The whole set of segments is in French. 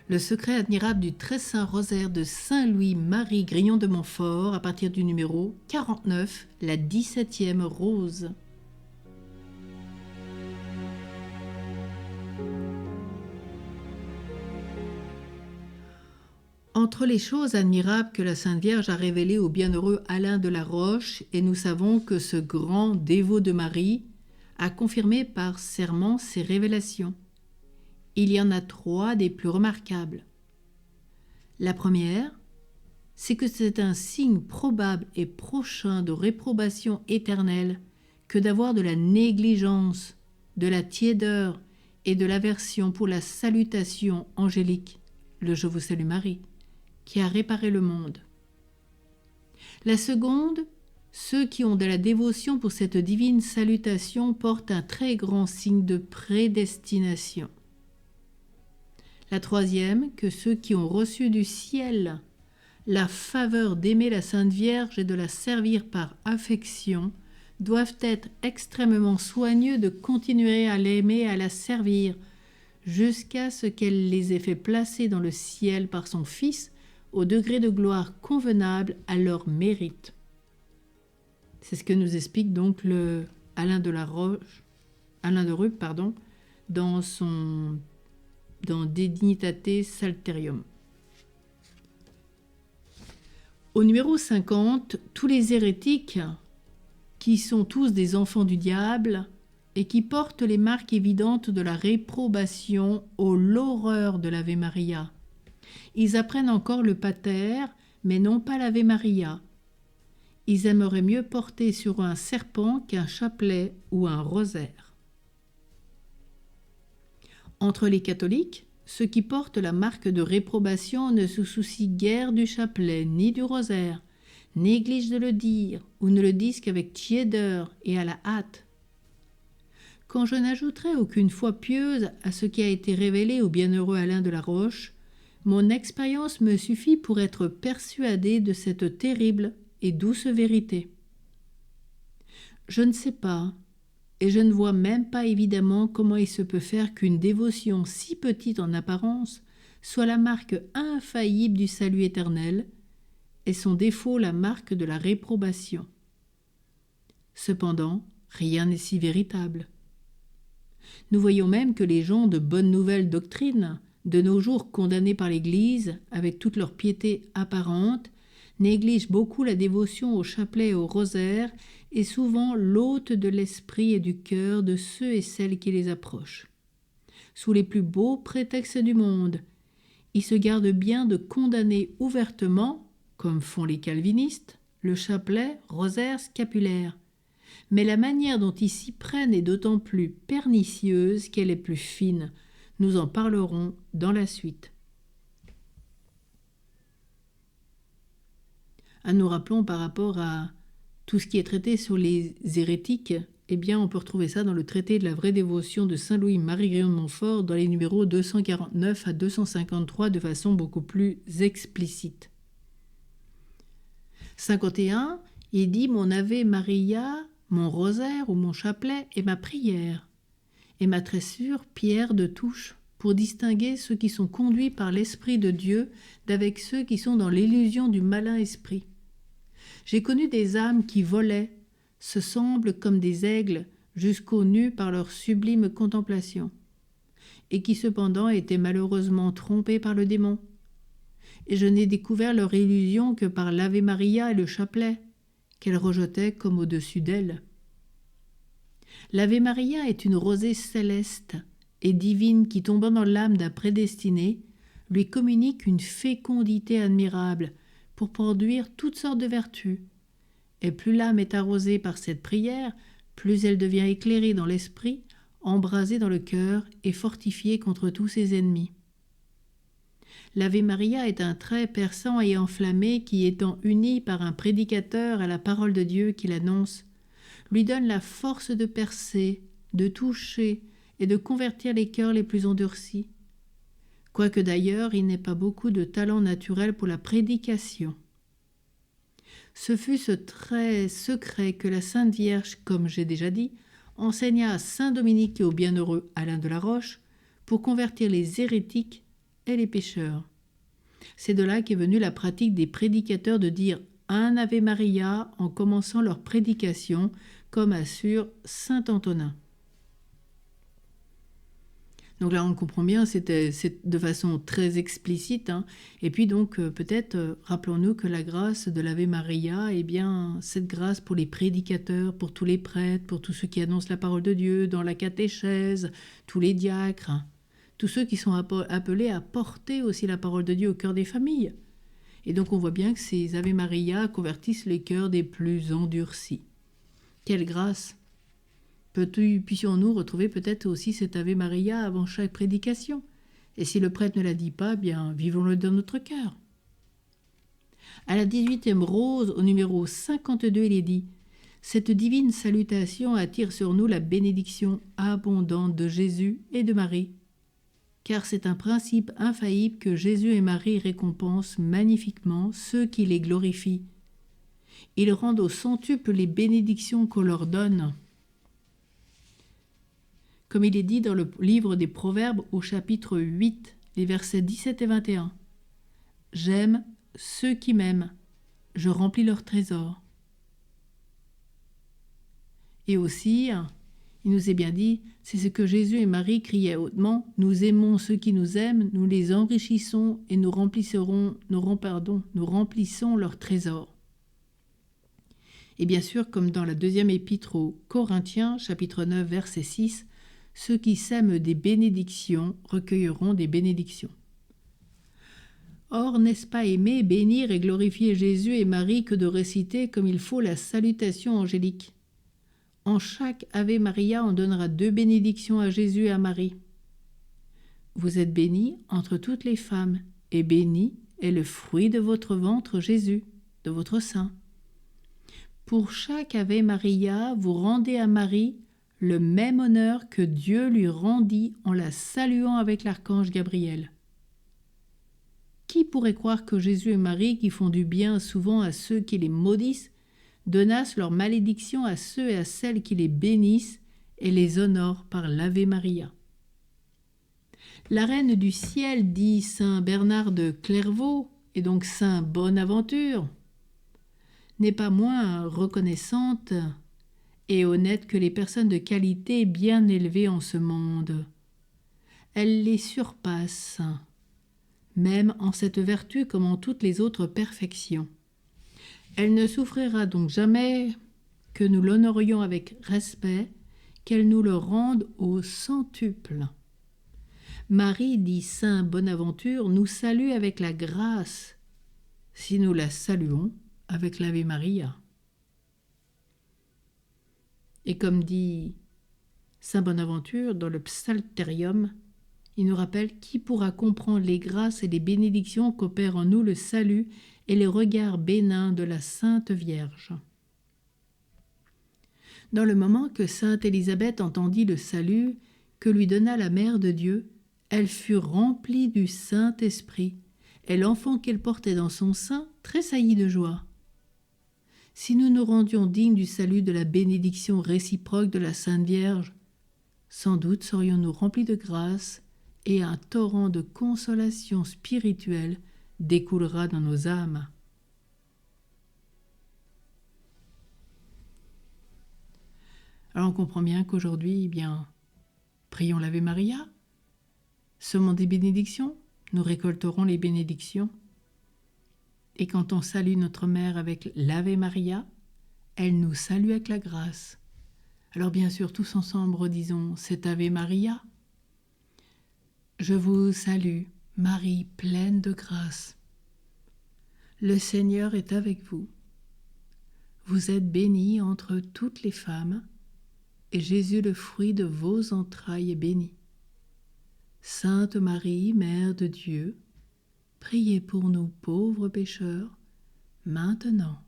Le secret admirable du très saint rosaire de Saint Louis-Marie Grillon de Montfort à partir du numéro 49, la 17e rose. Entre les choses admirables que la Sainte Vierge a révélées au bienheureux Alain de la Roche, et nous savons que ce grand dévot de Marie a confirmé par serment ses révélations. Il y en a 3 des plus remarquables. La première, c'est que c'est un signe probable et prochain de réprobation éternelle que d'avoir de la négligence, de la tiédeur et de l'aversion pour la salutation angélique, le Je vous salue Marie, qui a réparé le monde. La seconde, ceux qui ont de la dévotion pour cette divine salutation portent un très grand signe de prédestination. La troisième, que ceux qui ont reçu du ciel la faveur d'aimer la Sainte Vierge et de la servir par affection, doivent être extrêmement soigneux de continuer à l'aimer et à la servir, jusqu'à ce qu'elle les ait fait placer dans le ciel par son Fils au degré de gloire convenable à leur mérite. C'est ce que nous explique donc le Alain de Rupt, dans De Dignitate Salterium. Au numéro 50, tous les hérétiques, qui sont tous des enfants du diable et qui portent les marques évidentes de la réprobation ou l'horreur de l'Ave Maria. Ils apprennent encore le pater, mais non pas l'Ave Maria. Ils aimeraient mieux porter sur un serpent qu'un chapelet ou un rosaire. Entre les catholiques, ceux qui portent la marque de réprobation ne se soucient guère du chapelet ni du rosaire, négligent de le dire ou ne le disent qu'avec tiédeur et à la hâte. Quand je n'ajouterai aucune foi pieuse à ce qui a été révélé au bienheureux Alain de la Roche, mon expérience me suffit pour être persuadé de cette terrible et douce vérité. Je ne sais pas, et je ne vois même pas évidemment comment il se peut faire qu'une dévotion si petite en apparence soit la marque infaillible du salut éternel, et son défaut la marque de la réprobation. Cependant, rien n'est si véritable. Nous voyons même que les gens de bonne nouvelle doctrine, de nos jours condamnés par l'Église, avec toute leur piété apparente, négligent beaucoup la dévotion au chapelet et au rosaire, et souvent l'hôte de l'esprit et du cœur de ceux et celles qui les approchent. Sous les plus beaux prétextes du monde, ils se gardent bien de condamner ouvertement, comme font les calvinistes, le chapelet, rosaire, scapulaire. Mais la manière dont ils s'y prennent est d'autant plus pernicieuse qu'elle est plus fine. Nous en parlerons dans la suite. Nous rappelons par rapport à tout ce qui est traité sur les hérétiques, eh bien on peut retrouver ça dans le traité de la vraie dévotion de Saint Louis-Marie Grillon de Montfort dans les numéros 249 à 253 de façon beaucoup plus explicite. 51, il dit « Mon Ave Maria, mon rosaire ou mon chapelet est ma prière, et ma tressure pierre de touche, pour distinguer ceux qui sont conduits par l'Esprit de Dieu d'avec ceux qui sont dans l'illusion du malin esprit. J'ai connu des âmes qui volaient, se semblent comme des aigles, jusqu'aux nues par leur sublime contemplation, et qui cependant étaient malheureusement trompées par le démon. Et je n'ai découvert leur illusion que par l'Ave Maria et le chapelet, qu'elles rejetaient comme au-dessus d'elles. L'Ave Maria est une rosée céleste et divine qui, tombant dans l'âme d'un prédestiné, lui communique une fécondité admirable pour produire toutes sortes de vertus. Et plus l'âme est arrosée par cette prière, plus elle devient éclairée dans l'esprit, embrasée dans le cœur et fortifiée contre tous ses ennemis. L'Ave Maria est un trait perçant et enflammé qui, étant uni par un prédicateur à la parole de Dieu qui l'annonce, lui donne la force de percer, de toucher et de convertir les cœurs les plus endurcis. Quoique d'ailleurs il n'ait pas beaucoup de talent naturel pour la prédication. Ce fut ce trait secret que la Sainte Vierge, comme j'ai déjà dit, enseigna à Saint Dominique et au bienheureux Alain de la Roche pour convertir les hérétiques et les pécheurs. C'est de là qu'est venue la pratique des prédicateurs de dire un Ave Maria en commençant leur prédication, comme assure saint Antonin. Donc là, on le comprend bien, c'est de façon très explicite. Et puis donc, peut-être, rappelons-nous que la grâce de l'Ave Maria, eh bien, cette grâce pour les prédicateurs, pour tous les prêtres, pour tous ceux qui annoncent la parole de Dieu dans la catéchèse, tous les diacres, tous ceux qui sont appelés à porter aussi la parole de Dieu au cœur des familles. Et donc, on voit bien que ces Ave Maria convertissent les cœurs des plus endurcis. Quelle grâce! Puissions-nous retrouver peut-être aussi cet Ave Maria avant chaque prédication? Et si le prêtre ne la dit pas, bien, vivons-le dans notre cœur. À la 18e rose, au numéro 52, il est dit « Cette divine salutation attire sur nous la bénédiction abondante de Jésus et de Marie, car c'est un principe infaillible que Jésus et Marie récompensent magnifiquement ceux qui les glorifient. Ils rendent au centuple les bénédictions qu'on leur donne. » Comme il est dit dans le livre des Proverbes au chapitre 8, les versets 17 et 21. « J'aime ceux qui m'aiment, je remplis leur trésor. » Et aussi, il nous est bien dit, c'est ce que Jésus et Marie criaient hautement, « Nous aimons ceux qui nous aiment, nous les enrichissons et nous remplissons leur trésor. » Et bien sûr, comme dans la deuxième épître aux Corinthiens, chapitre 9, verset 6, ceux qui sèment des bénédictions recueilleront des bénédictions. Or, n'est-ce pas aimer, bénir et glorifier Jésus et Marie que de réciter comme il faut la salutation angélique? En chaque Ave Maria, on donnera 2 bénédictions à Jésus et à Marie. Vous êtes bénie entre toutes les femmes, et béni est le fruit de votre ventre, Jésus, de votre sein. Pour chaque Ave Maria, vous rendez à Marie le même honneur que Dieu lui rendit en la saluant avec l'archange Gabriel. Qui pourrait croire que Jésus et Marie, qui font du bien souvent à ceux qui les maudissent, donnassent leur malédiction à ceux et à celles qui les bénissent et les honorent par l'Ave Maria? La reine du ciel, dit saint Bernard de Clairvaux, et donc saint Bonaventure, n'est pas moins reconnaissante et honnête que les personnes de qualité bien élevées en ce monde. Elle les surpasse, même en cette vertu comme en toutes les autres perfections. Elle ne souffrira donc jamais que nous l'honorions avec respect, qu'elle nous le rende au centuple. Marie, dit saint Bonaventure, nous salue avec la grâce, si nous la saluons avec l'Ave Maria. Et comme dit saint Bonaventure dans le Psalterium, il nous rappelle qui pourra comprendre les grâces et les bénédictions qu'opère en nous le salut et les regards bénins de la Sainte Vierge. Dans le moment que sainte Élisabeth entendit le salut que lui donna la Mère de Dieu, elle fut remplie du Saint-Esprit, et l'enfant qu'elle portait dans son sein tressaillit de joie. Si nous nous rendions dignes du salut de la bénédiction réciproque de la Sainte Vierge, sans doute serions-nous remplis de grâce et un torrent de consolation spirituelle découlera dans nos âmes. Alors on comprend bien qu'aujourd'hui, eh bien, prions l'Ave Maria, semons des bénédictions, nous récolterons les bénédictions. Et quand on salue notre mère avec l'Ave Maria, elle nous salue avec la grâce. Alors bien sûr, tous ensemble, redisons cet Ave Maria. Je vous salue, Marie pleine de grâce. Le Seigneur est avec vous. Vous êtes bénie entre toutes les femmes, et Jésus, le fruit de vos entrailles, est béni. Sainte Marie, Mère de Dieu, priez pour nous pauvres pécheurs, maintenant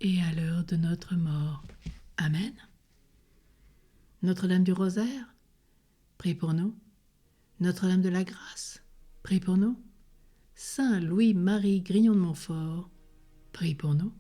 et à l'heure de notre mort. Amen. Notre-Dame du Rosaire, prie pour nous. Notre-Dame de la Grâce, prie pour nous. Saint Louis-Marie Grignon de Montfort, prie pour nous.